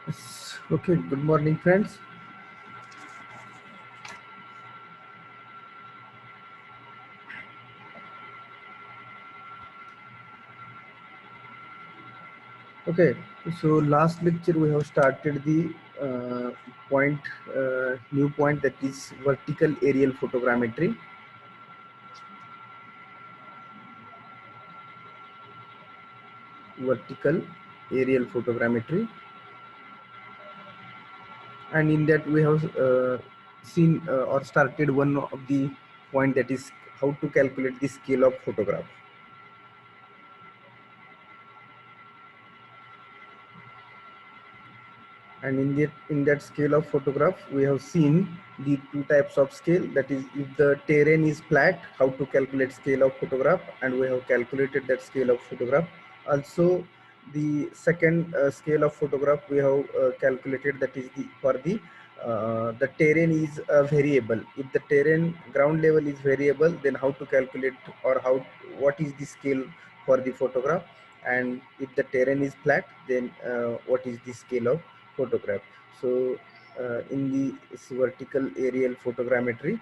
Okay, good morning, friends. Okay, so last lecture we have started the point, new point, that is vertical aerial photogrammetry. Vertical aerial photogrammetry, and in that we have seen or started one of the point, that is how to calculate the scale of photograph. And in that scale of photograph we have seen the two types of scale, that is if the terrain is flat, how to calculate scale of photograph, and we have calculated that scale of photograph. Also the second scale of photograph we have calculated, that is the terrain is a variable. If the terrain ground level is variable, then how to calculate, or what is the scale for the photograph. And if the terrain is flat, then what is the scale of photograph. So in the vertical aerial photogrammetry,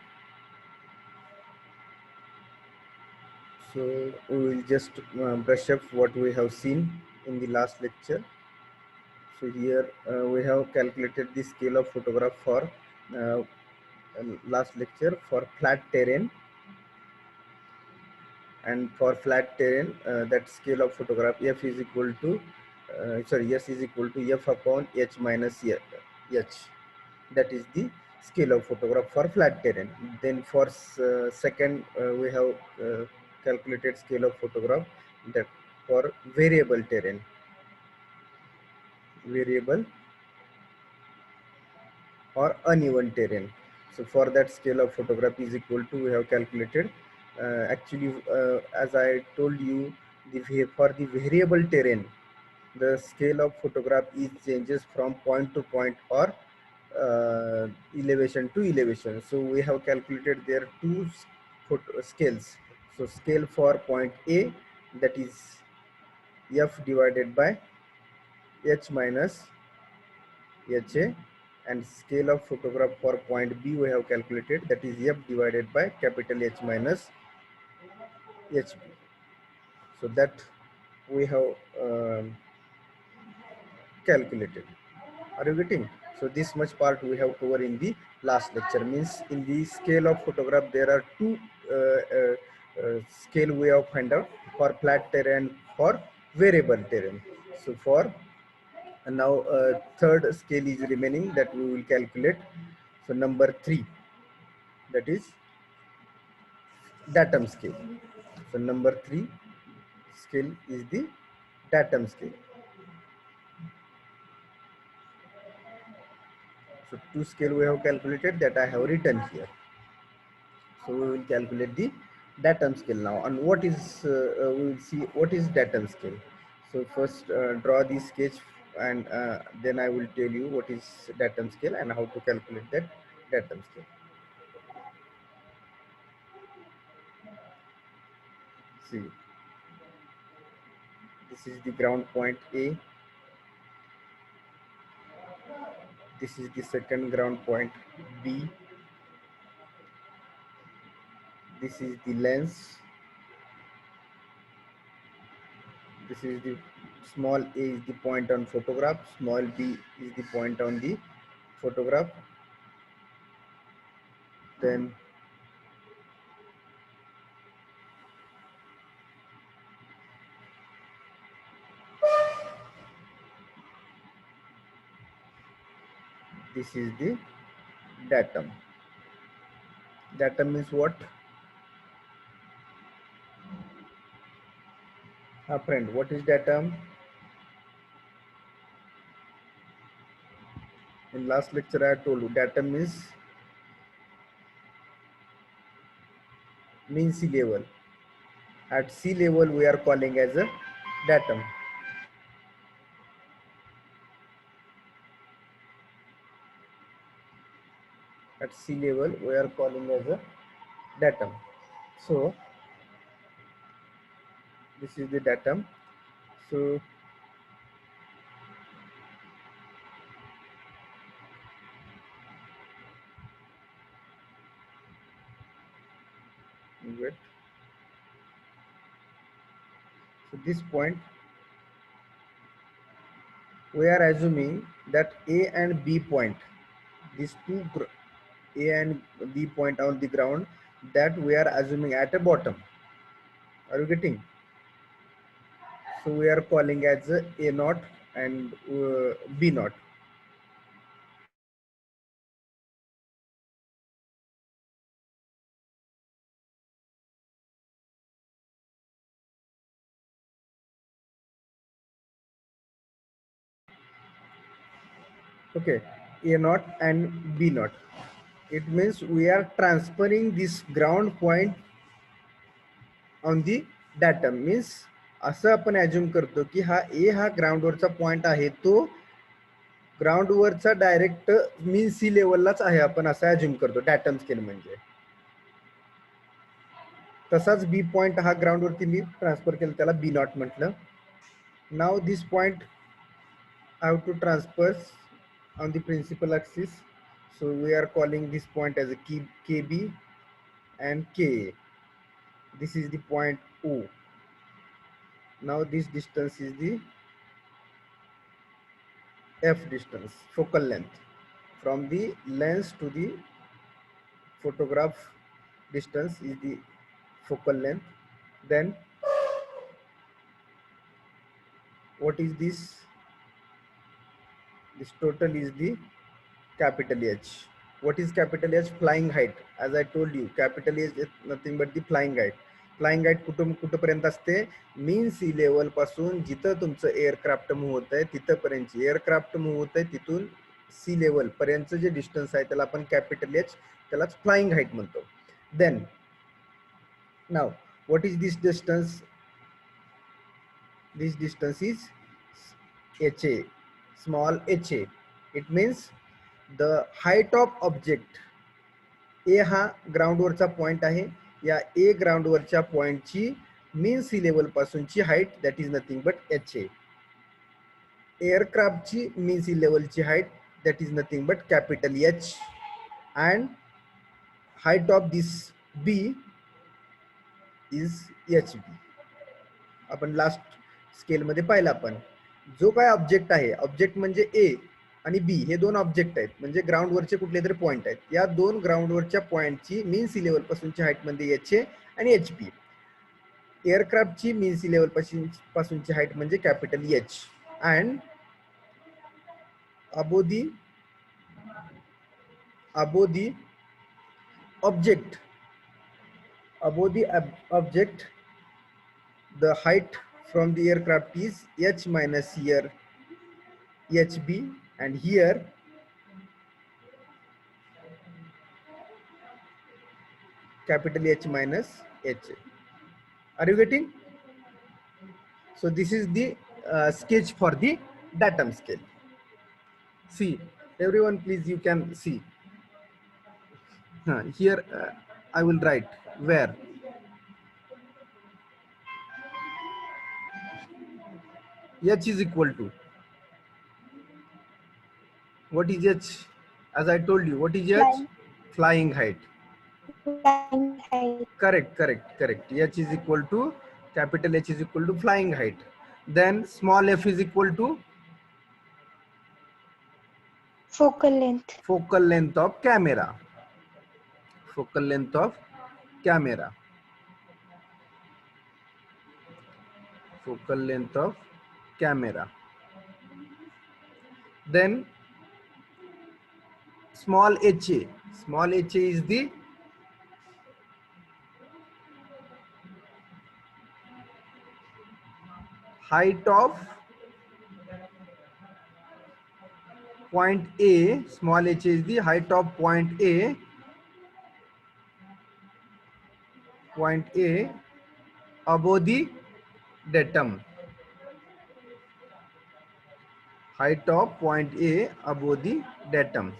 so we will just brush up what we have seen in the last lecture. So here we have calculated the scale of photograph for last lecture for flat terrain. And for flat terrain, that scale of photograph f is equal to s is equal to f upon h minus h. That is the scale of photograph for flat terrain. Then for second, we have calculated scale of photograph that for variable or uneven terrain. So for that, scale of photograph is equal to, we have calculated actually as I told you, for the variable terrain, the scale of photograph is changes from point to point, or elevation to elevation. So we have calculated there two scales. So scale for point A, that is f divided by h minus ha, and scale of photograph for point B we have calculated, that is f divided by capital H minus hb. So that we have calculated. Are you getting? So this much part we have covered in the last lecture. Means in the scale of photograph there are two scale we have find out, for flat terrain, for variable terrain. So for now third scale is remaining, that we will calculate. So number 3, that is datum scale. So number 3 scale is the datum scale. So two scale we have calculated, that I have written here. So we will calculate the datum scale now. And what is we will see what is datum scale. So first draw the sketch, and then I will tell you what is datum scale and how to calculate that datum scale. See, this is the ground point A. This is the second ground point B. This is the lens. This is the small a is the point on photograph, small b is the point on the photograph. Then this is the datum. Datum is what? Friend, what is datum? In last lecture I told you, datum is mean sea level. At sea level we are calling as a datum. At sea level we are calling as a datum. So this is the datum. So this point, we are assuming that A and B point, these two A and B point on the ground, that we are assuming at a bottom. Are you getting? So we are calling as A naught and B naught. Okay, A naught and B naught. It means we are transferring this ground point on the datum. Means असं आपण assume करतो की हा ए हा ग्राउंडवरचा point आहे, तो ग्राउंडवरचा direct mean सी लेवललाच आहे, आपण असं ॲज्युम करतो डॅटम स्केल म्हणजे. तसाच बी पॉइंट हा ग्राउंडवरती मी ट्रान्सफर केला, त्याला बी नॉट म्हटलं. Now this point I have to transfer on the principal axis, so we are calling this point as a KB and KA. This is the point O. Now this distance is the F distance, focal length. From the lens to the photograph distance is the focal length. Then what is this? This total is the capital H. What is capital H? Flying height. As I told you, capital H is nothing but the flying height. Flying height कुठपर्यंत असते? Mean sea level पासून जिथं तुमचं aircraft move होत आहे तिथपर्यंतची, aircraft move होत आहे तिथून सी लेवल पर्यंतचं जे डिस्टन्स आहे त्याला आपण कॅपिटल एच, त्यालाच फ्लाइंग हाईट म्हणतो. Then now what is this distance? This distance is HA, small HA. It means the height of object. A हा ग्राउंडवरचा पॉइंट आहे, या ए ग्राउंडवरच्या पॉइंटची मीन सी लेवल पासूनची height, that is nothing but HA. एअरक्राफ्टची mean sea लेवलची height, that is nothing but capital H. And height of this B is HB. आपण last स्केलमध्ये पाहिला आपण. जो काय ऑब्जेक्ट आहे, ऑब्जेक्ट म्हणजे ए आणि बी हे दोन ऑब्जेक्ट आहेत, म्हणजे ग्राउंडवरचे कुठले तरी पॉईंट आहेत. या दोन ग्राउंडवरच्या पॉईंटची मीन सी लेवल पासूनची हाईट म्हणजे HA आणि HB. एअरक्राफ्टची मीन सी लेवल पासूनची हाईट म्हणजे capital H. And above the object, the height from the aircraft is H minus here HB, and here capital H minus HA. Are you getting? So this is the sketch for the datum scale. See, everyone please, you can see. Here I will write where H is equal to, what is H? As I told you, what is H? Flying height. Correct. H is equal to, capital H is equal to flying height. Then small f is equal to focal length. Focal length of camera. Focal length of camera. Focal length of camera. Then small HA. Small HA is the height of point A. Small h is the height of point A. Point A above the datum. Height of point A above the datum.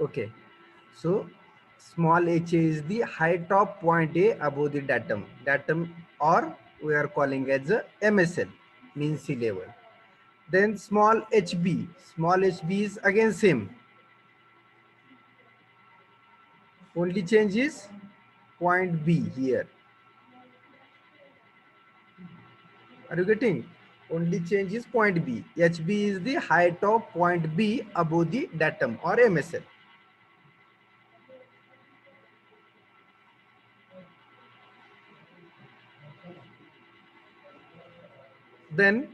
Okay, so small h is the height of point A above the datum, or we are calling as a MSL, mean sea level. Then small hb is again same, only change is point B here. Are you getting? Only change is point B. HB is the height of point B above the datum or MSL. Then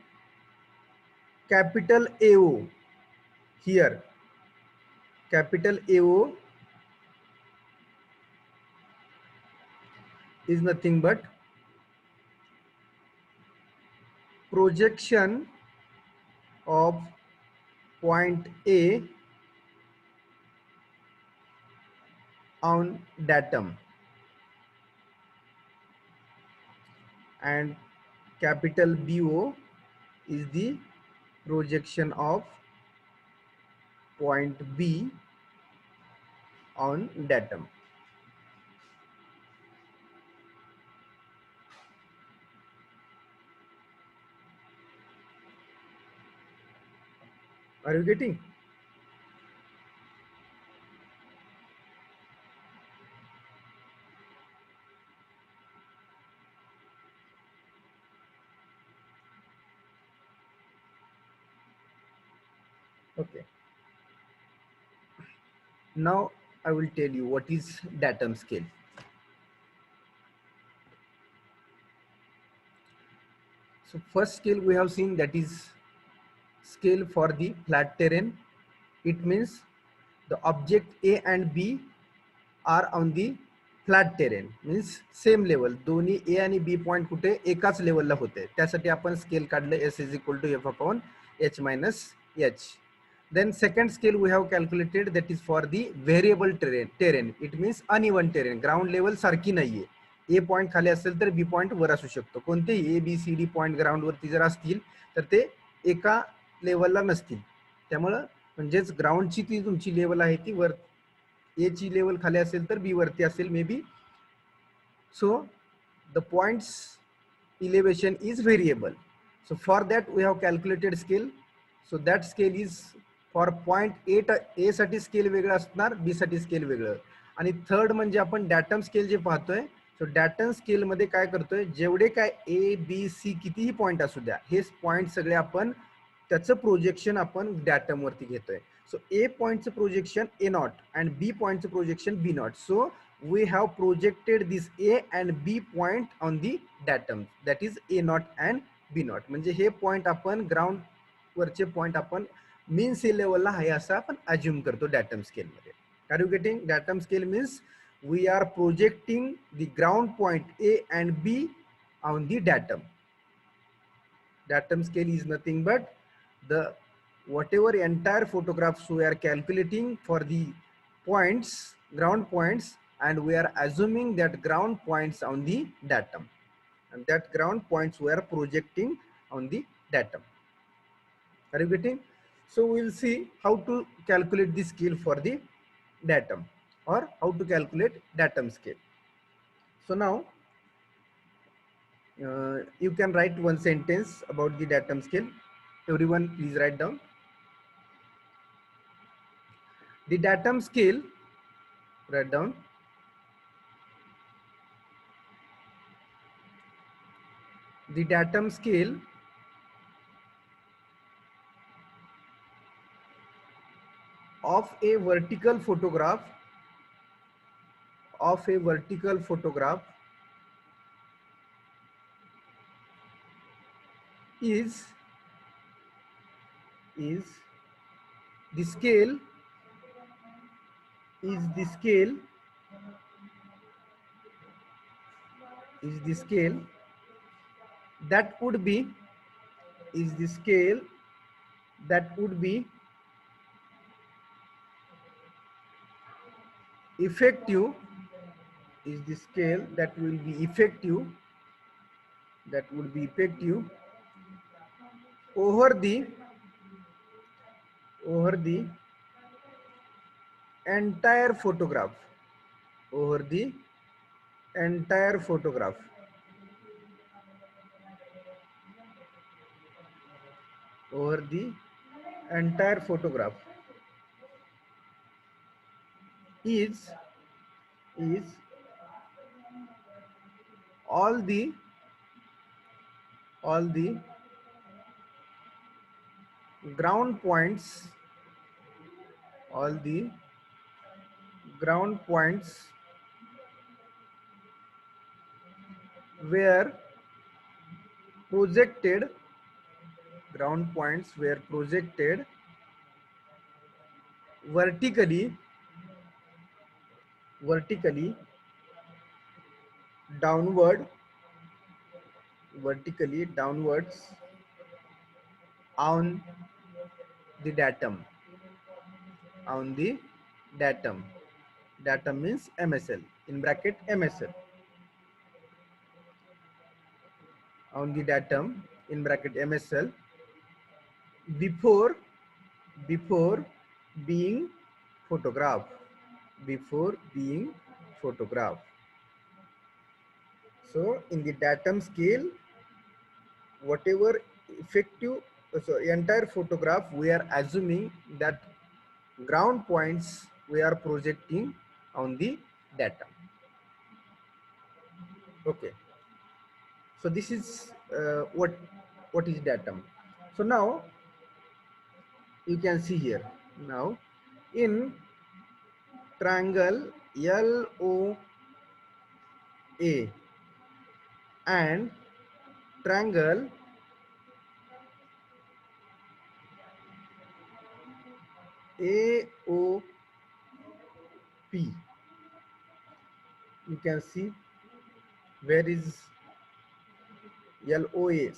capital AO here. Capital AO is nothing but projection of point A on datum, and capital BO is the projection of point B on datum. Are you getting? Okay. Now I will tell you what is datum scale. So first scale we have seen, that is scale for the flat terrain. It means the object A and B are on the flat terrain, means same level, दोन्ही ए आणि B point कुठे एकाच लेवलला होते. त्यासाठी आपण scale काढलं S is equal to F upon H minus H. Then second scale we have calculated, that is for the variable terrain. It means uneven terrain, ground level सारखी नाहीये. ए पॉईंट खाली असेल तर बी पॉईंट वर असू शकतो. कोणतेही A B C D point ground वरती जर असतील तर ते एका लेवलला नसतील. त्यामुळं म्हणजेच ग्राउंडची ती तुमची लेवल आहे ती वर, ए ची लेवल खाली असेल तर बी वरती असेल may be. So the points elevation is variable. So for that we have calculated scale. So that scale is for point A साठी स्केल वेगळं असणार, बी साठी स्केल वेगळं. आणि थर्ड म्हणजे आपण डॅटम स्केल जे पाहतोय, सो डॅटम स्केल मध्ये काय करतोय, जेवढे काय ए बी सी कितीही पॉईंट असू द्या, हे पॉईंट सगळे आपण त्याचं प्रोजेक्शन आपण डॅटम वरती घेतोय. सो ए पॉईंटचं projection A naught and B पॉईंटचं projection B naught. So we have projected this A and B point on the datum, that is A naught and B naught. म्हणजे हे point आपण ground वरचे point आपण mean sea लेवलला आहे असं आपण अज्युम करतो डॅटम स्केल मध्ये. Are you getting? Datum scale means we are projecting the ground point A and B on the datum. Datum scale is nothing but the whatever entire photographs we are calculating for the points, ground points, and we are assuming that ground points on the datum, and that ground points we are projecting on the datum. Are you getting? So we will see how to calculate the scale for the datum, or how to calculate datum scale. So now you can write one sentence about the datum scale. Everyone please write down. The datum scale, write down. The datum scale of a vertical photograph is the scale that would be effective, over the entire photograph, over the entire photograph. Over the entire photograph is all the ground points, all the ground points were projected, ground points were projected vertically downward, vertically downwards on the datum, on the datum. Datum means MSL, in bracket MSL. On the datum, in bracket MSL, before being photographed, before being photographed. So in the datum scale, whatever effective, so entire photograph, we are assuming that ground points we are projecting on the datum. Okay, so this is what is datum. So now you can see here, now in triangle LOA and triangle AOP, you can see where is LOA,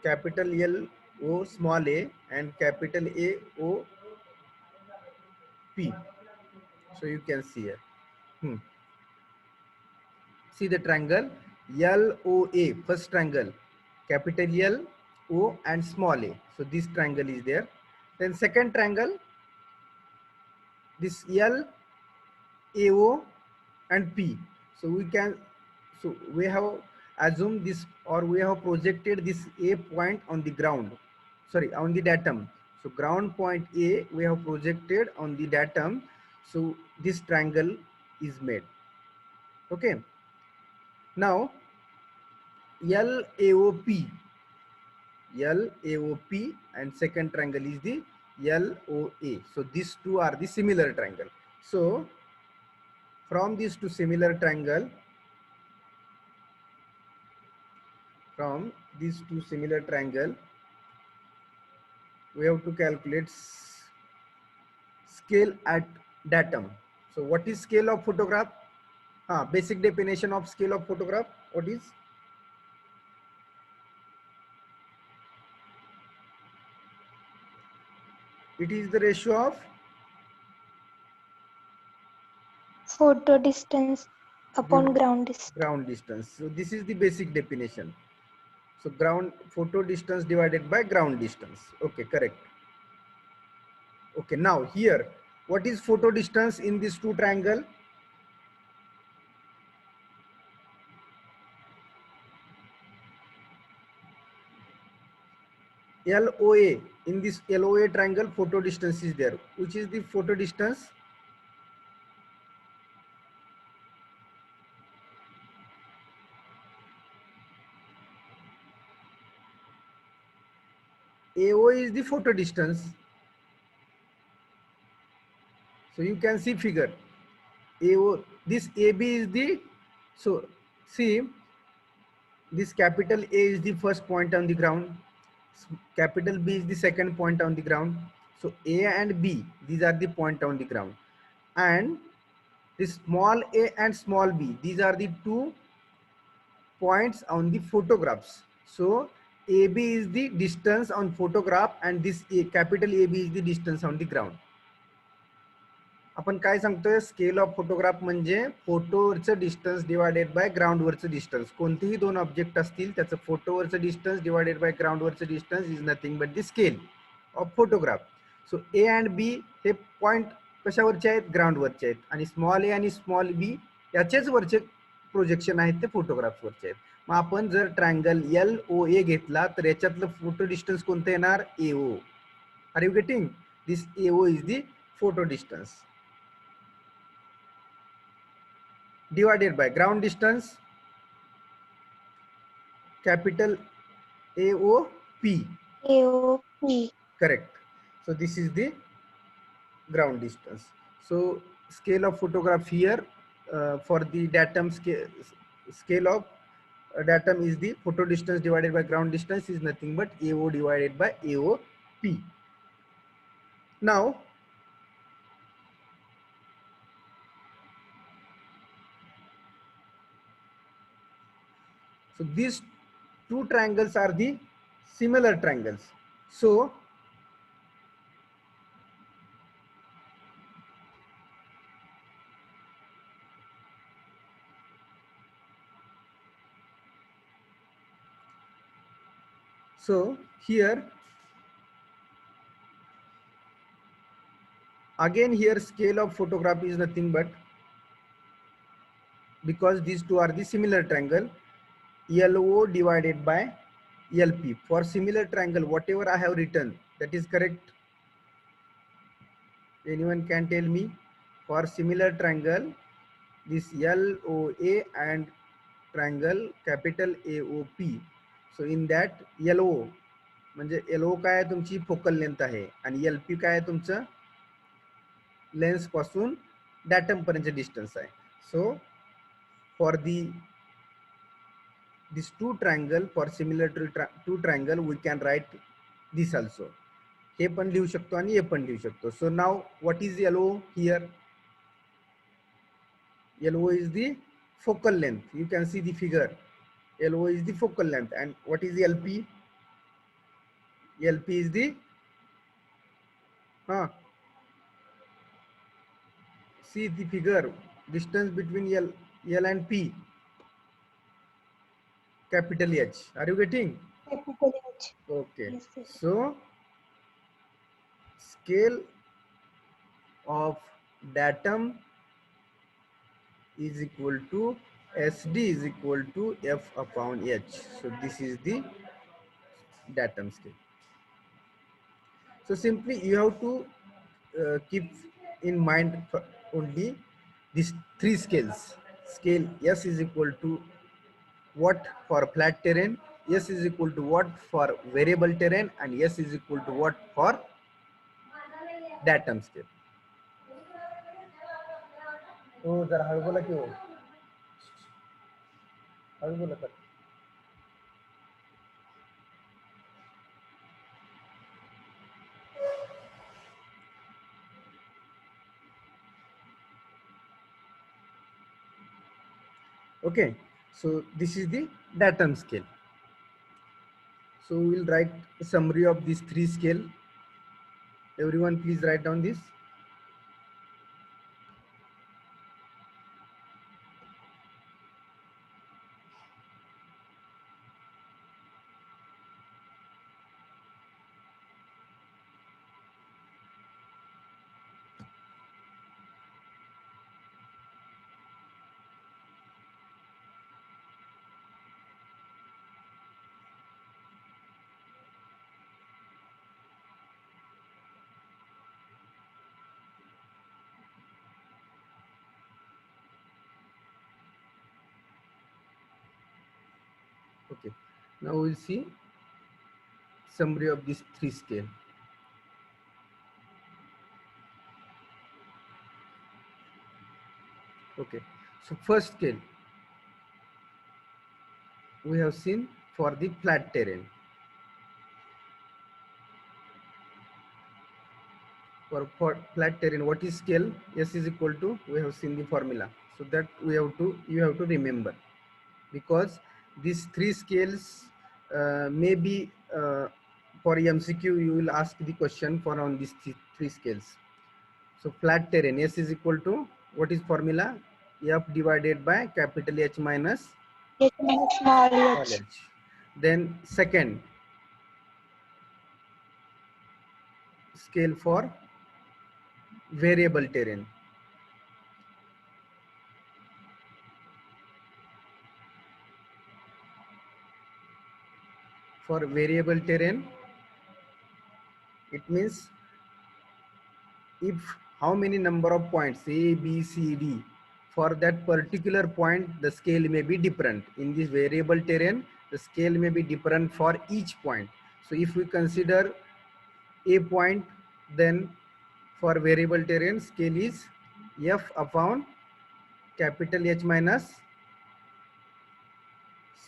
capital LO small a and capital AOP. So you can see here. See the triangle LOA, first triangle, capital L, O and small a. So this triangle is there. Then second triangle, this L, AO and P. So we can, so we have assumed this, or we have projected this A point on the ground, sorry, on the datum. So ground point A we have projected on the datum. So this triangle is made. Okay. Now LAOP, LAOP and second triangle is the LOA. So these two are the similar triangle. So from these two similar triangle, from these two similar triangle, we have to calculate scale at datum. So what is scale of photograph? Basic definition of scale of photograph, what is? It is the ratio of photo distance upon ground distance. Ground distance. So this is the basic definition. So ground photo distance divided by ground distance. Okay, correct. Okay, now here, what is photo distance in these two triangle? LOA, in this LOA triangle, photo distance is there. Which is the photo distance? AO is the photo distance. So you can see figure. AO, this AB is the, so see, this capital A is the first point on the ground. Capital B is the second point on the ground. So A and B, these are the point on the ground. And this small a and small b, these are the two points on the photographs. So AB is the distance on photograph and this capital AB is the distance on the ground. आपण काय सांगतोय, scale of photograph म्हणजे फोटोवरचं distance divided by ग्राउंडवरचं distance. कोणतेही दोन object असतील त्याचं फोटोवरचं डिस्टन्स डिवायडेड बाय ग्राउंडवरचं distance is nothing but the scale of photograph. So A and B हे पॉइंट कशावरचे आहेत, ग्राउंडवरचे आहेत, आणि स्मॉल ए आणि स्मॉल बी याचेच वरचे प्रोजेक्शन आहेत ते फोटोग्राफ्सवरचे आहेत. मग आपण जर ट्रायंगल LOA घेतला तर याच्यातलं फोटो डिस्टन्स कोणतं येणार, AO. Are you getting? This AO is the photo distance divided by ground distance, capital AOP. AOP. Correct. So this is the ground distance. So scale of photograph here for the datum scale of datum is the photo distance divided by ground distance is nothing but AO divided by AOP. Now so these two triangles are the similar triangles. So here again, here scale of photograph is nothing but, because these two are the similar triangle, LO divided by LP. For similar triangle, whatever I have written, that is correct? Anyone can tell me? For similar triangle, this LOA and triangle capital AOP. So in that LO म्हणजे LO काय आहे तुमची focal length आहे, आणि LP काय आहे तुमचं lens पासून डाटम पर्यंत डिस्टन्स आहे. सो for these two triangle, for similar to two triangle, we can write this also. हे पण लिहू शकतो आणि हे पण लिहू शकतो. So now what is LO here? LO is the focal length. You can see the figure. LO is the focal length. And what is the LP? LP is the see the figure, distance between L and P, capital H. Are you getting? Capital H. Okay. Yes, yes. So scale of datum is equal to SD is equal to F upon H. So this is the datum scale. So simply you have to keep in mind only these three scales. Scale S is equal to what for flat terrain, S is equal to what for variable terrain, and S is equal to what for datum scale. तो जरा हळू बोला की हो, हळू बोला तर. Okay, so this is the datum scale. So we will write a summary of these three scale. Everyone please write down this. Okay, now we'll see summary of these three scale. Okay, so first scale we have seen for the flat terrain. For flat terrain, what is scale? S is equal to, we have seen the formula, so that you have to remember, because these three scales may be for MCQ you will ask the question for on these three scales. So flat terrain, S is equal to, what is formula? F divided by capital H minus Small h. Then second scale for variable terrain. For variable terrain, it means if how many number of points A, B, C, D, for that particular point the scale may be different. In this variable terrain, the scale may be different for each point. So if we consider a point, then for variable terrain scale is F upon capital H minus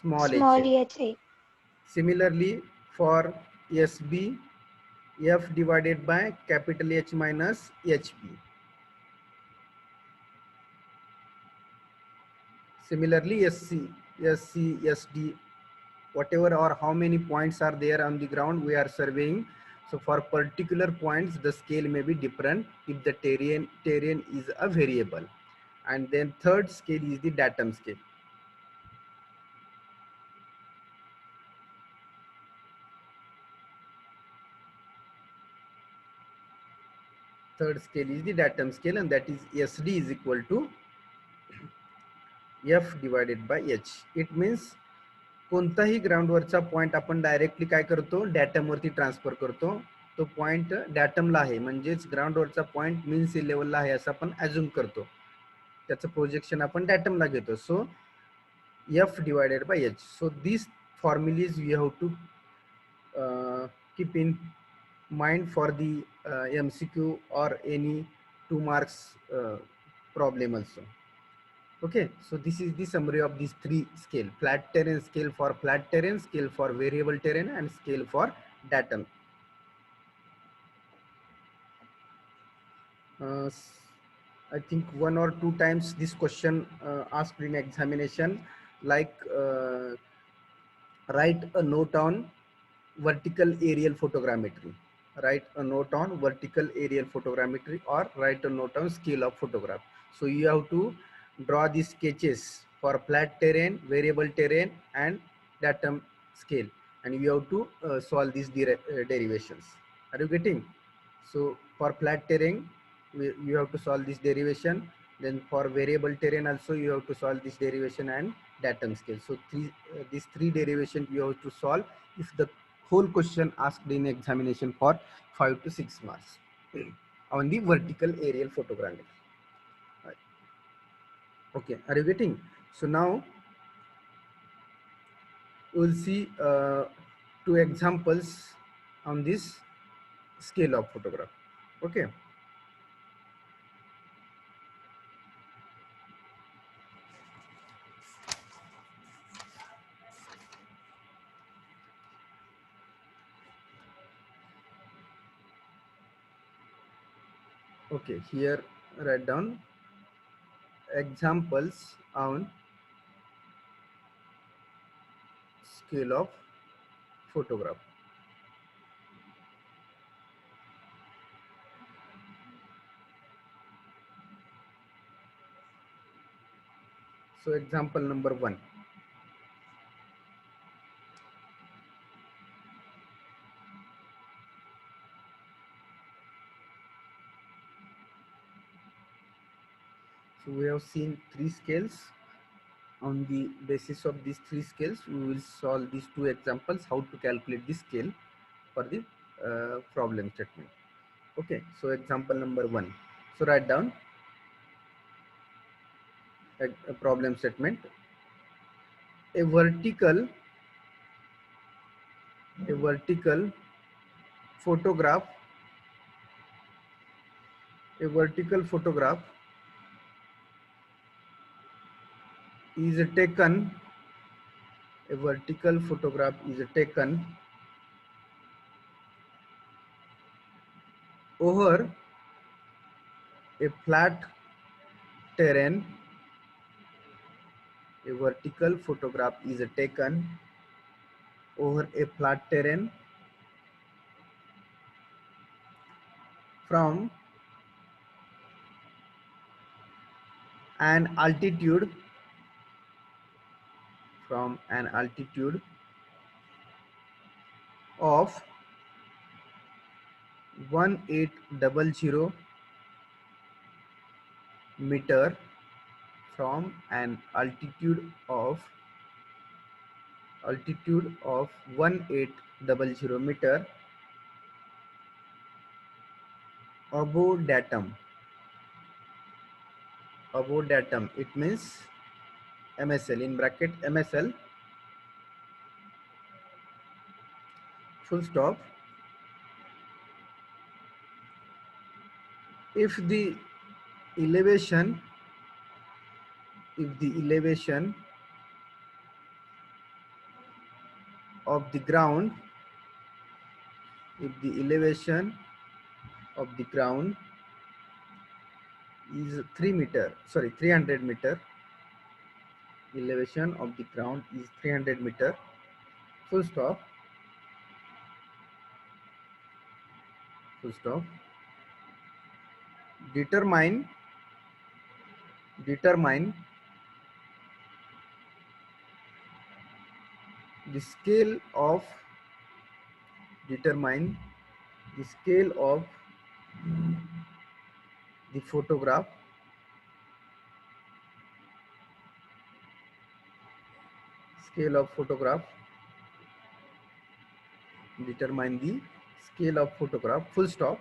small Small h. h. Similarly, for SB, F divided by capital H minus HP. Similarly, SC, SD, whatever or how many points are there on the ground we are surveying. So for particular points, the scale may be different if the terrain is a variable. And then third scale is the datum scale. Third scale is the datum scale, and that is SD is equal to F divided by H. It means कोणताही ग्राउंडवरचा point आपण directly काय करतो, डॅटमवरती transfer करतो. तो point डॅटमला आहे, म्हणजेच ग्राउंडवरचा point mean sea लेवलला आहे असं आपण ॲझ्युम करतो. त्याचं प्रोजेक्शन आपण डॅटमला घेतो. सो F divided by H. So these formulas you have to keep in mind for the MCQ or any 2 marks problem also. Okay, so this is the summary of these three scale: flat terrain scale for flat terrain, scale for variable terrain, and scale for datum. I think 1 or 2 times this question asked in examination, like write a note on vertical aerial photogrammetry. Write a note on vertical aerial photogrammetry, or write a note on scale of photograph. So you have to draw these sketches for flat terrain, variable terrain, and datum scale, and you have to solve these derivations. Are you getting? So for flat terrain, you have to solve this derivation. Then for variable terrain also you have to solve this derivation and datum scale. So these three derivations you have to solve if the whole question asked in examination for 5 to 6 marks on the vertical aerial photogrammetry. Okay, are you getting? So now we'll see 2 examples on this scale of photograph. Okay. Okay, here write down examples on scale of photograph. So example number 1. So we have seen 3 scales. On the basis of these 3 scales, we will solve these 2 examples, how to calculate the scale for the problem statement. Okay, so example number 1. So write down a problem statement. A vertical photograph a vertical photograph is taken over a flat terrain. A vertical photograph is taken over a flat terrain from an altitude of 1800 meter from an altitude of 1800 meter above datum. Above datum, it means MSL, in bracket MSL, full stop. If the elevation of the ground is 300 meter, elevation of the ground is 300 meter, full stop, determine the scale of the photograph, determine the scale of photograph, full stop.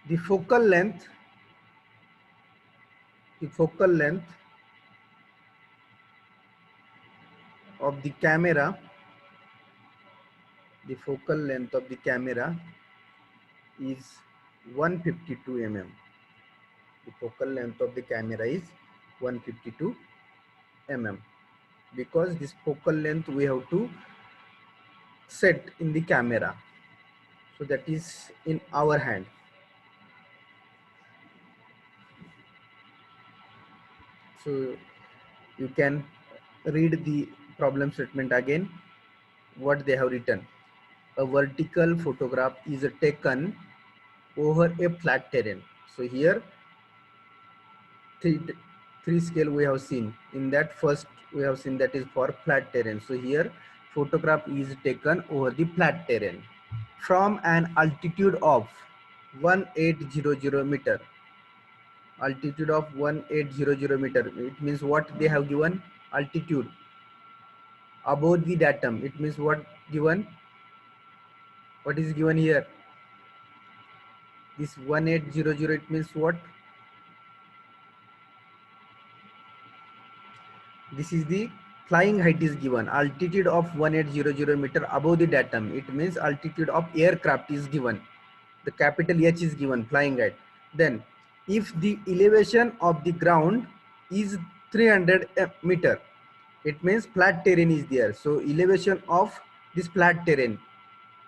The focal length of the camera, is 152 mm. The focal length of the camera is 152 mm, because this focal length we have to set in the camera, so that is in our hand. So you can read the problem statement again, what they have written. A vertical photograph is taken over a flat terrain. So here three scale we have seen. In that first we have seen that is for flat terrain. So here photograph is taken over the flat terrain from an altitude of 1800 meter. Altitude of 1800 meter. It means what they have given? Altitude above the datum. It means what given? What is given here? This 1800, it means what? This is the flying height is given. Altitude of 1800 meter above the datum. It means altitude of aircraft is given. The capital H is given, flying height. Then if the elevation of the ground is 300 meter, it means flat terrain is there. So elevation of this flat terrain,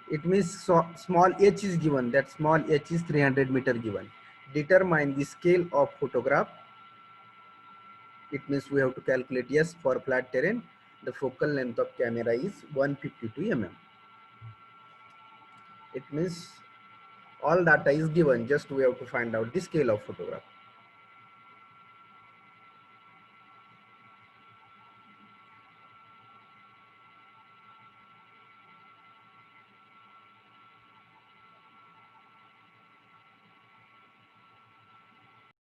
it means small h is given. That small h is 300 meter given. Determine the scale of photograph. It means we have to calculate, yes, for flat terrain the focal length of camera is 152 mm. It means all data is given, just we have to find out the scale of photograph.